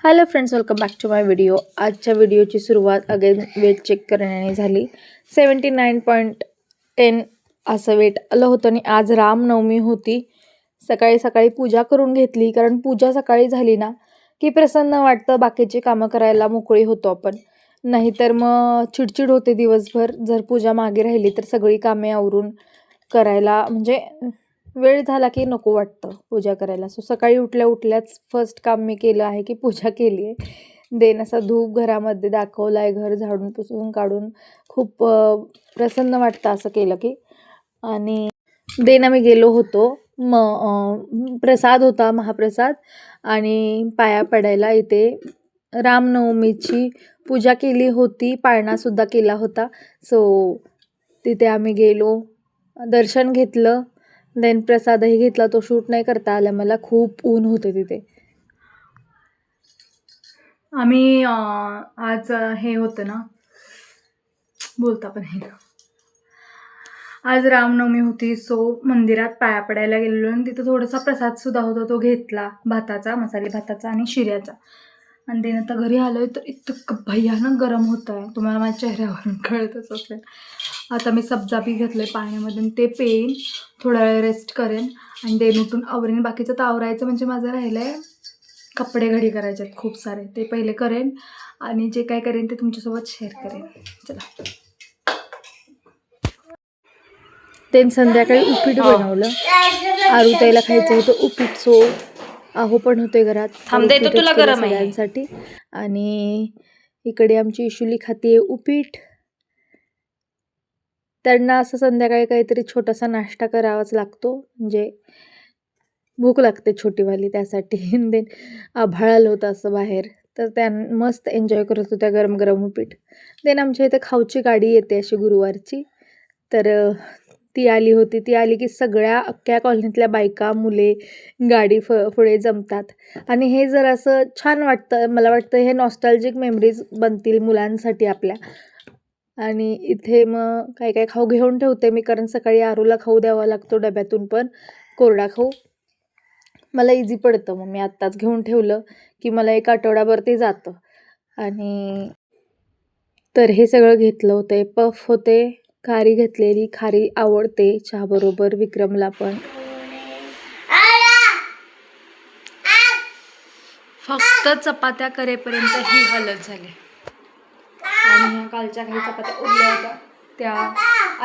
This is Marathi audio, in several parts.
Hello friends, welcome back to my video. आजच्या व्हिडिओची सुरुवात अगेन वेट चेक करण्याने झाली. 79.10 असं वेट आलं होतं. आणि आज रामनवमी होती. सकाळी सकाळी पूजा करून घेतली, कारण पूजा सकाळी झाली ना की प्रसन्न वाटतं, बाकीची कामं करायला मोकळी होतो आपण. नाहीतर मग चिडचिड होते दिवसभर. जर पूजा मागे राहिली तर सगळी कामे आवरून करायला म्हणजे वेळ झाला की नको वाटतं पूजा करायला. सो सकाळी उठल्याच फर्स्ट काम मी केलं आहे की पूजा केली आहे. देन असा धूप घरामध्ये दाखवला आहे, घर झाडून पुसून काढून. खूप प्रसन्न वाटतं असं केलं की. आणि देन आम्ही गेलो होतो, प्रसाद होता, महाप्रसाद, आणि पाया पडायला इथे रामनवमीची पूजा केली होती, पाळणासुद्धा केला होता. सो तिथे आम्ही गेलो, दर्शन घेतलं, देन प्रसादही घेतला. तो शूट नाही करता आला मला, खूप ऊन होते तिथे. आम्ही आज हे होतं ना, बोलता पण हे, आज रामनवमी होती. सो मंदिरात पाया पडायला गेलेलो आणि तिथं थोडासा प्रसाद सुद्धा होता, तो घेतला, भाताचा, मसाले भाताचा आणि शिऱ्याचा. आणि देन आता घरी आलोय तर इतकं भयानक गरम होत आहे, तुम्हाला माझ्या चेहऱ्यावरून कळतच असेल. आता मी सब्जा बी घेतलंय पाण्यामध्ये, ते पेन, थोडा वेळ रेस्ट करेन आणि देन उठून आवरेन. बाकीचं तर आवरायचं म्हणजे माझं राहिलंय, कपडे घडी करायचे आहेत खूप सारे, ते पहिले करेन आणि जे काय करेन ते तुमच्यासोबत शेअर करेन. चला. ते संध्याकाळी उपीट बनवलं, आरुताईला खायचं होतं उपीट. सो आहो पण होते घरात, तुला गरम सगळ्यांसाठी. आणि इकडे आमची इशुली खातीये उपीट. त्यांना असं संध्याकाळी काहीतरी छोटासा नाश्ता करावाच लागतो, म्हणजे भूक लागते छोटीवाली, त्यासाठी. देन आभाळ आलं होतं असं बाहेर, तर त्या मस्त एन्जॉय करत होत्या गरम गरम उपीट. देन आमच्या इथे खाऊची गाडी येते अशी गुरुवारची, तर ती आली होती. ती आली की सगळ्या अख्ख्या कॉलनीतल्या बायका, मुले गाडी पुढे जमतात. आणि हे जर असं छान वाटतं, मला वाटतं हे नॉस्टॅल्जिक मेमरीज बनतील मुलांसाठी आपल्या. आणि इथे मग काय काय खाऊ घेऊन ठेवते मी, कारण सकाळी आरूला खाऊ द्यावा लागतो डब्यातून, पण कोरडा खाऊ मला इझी पडतं. मग मी आत्ताच घेऊन ठेवलं की मला एक आठवडाभर ते जातं. आणि तर हे सगळं घेतलं होतं. पफ होते, खारी घेतलेली, खारी आवडते चहाबरोबर विक्रमला पण. फक्त चपात्या करेपर्यंत ही हालत झाली. आणि ह्या कालच्या काही चपात्या उरल्या होत्या, त्या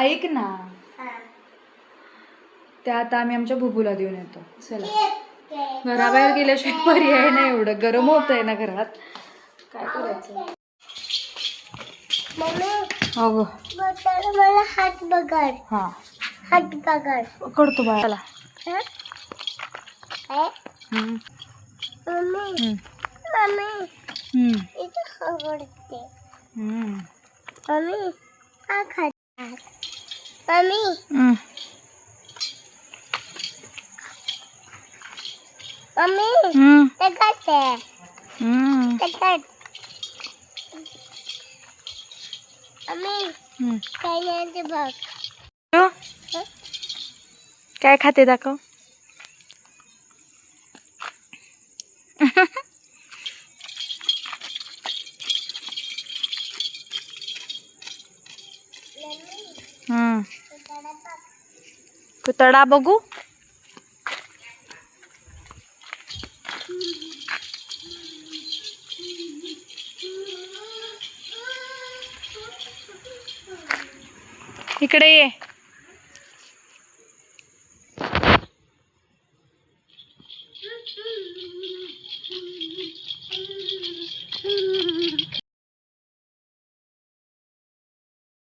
ऐक ना, त्या आता आम्ही आमच्या बुबूला देऊन येतो. चला, घराबाहेर गेल्याशिवाय पर्याय नाही, एवढं गरम होत आहे ना घरात, काय करायचं. अगं मला हात बघाड. हा, हात बघाड करतो बाळाला. मम्मी इथं आवडते. मम्मी हा खातात. मम्मी ते खाते. काय नाही बघ. काय खाते दाखव. कुतडा बघू. इकडे ये.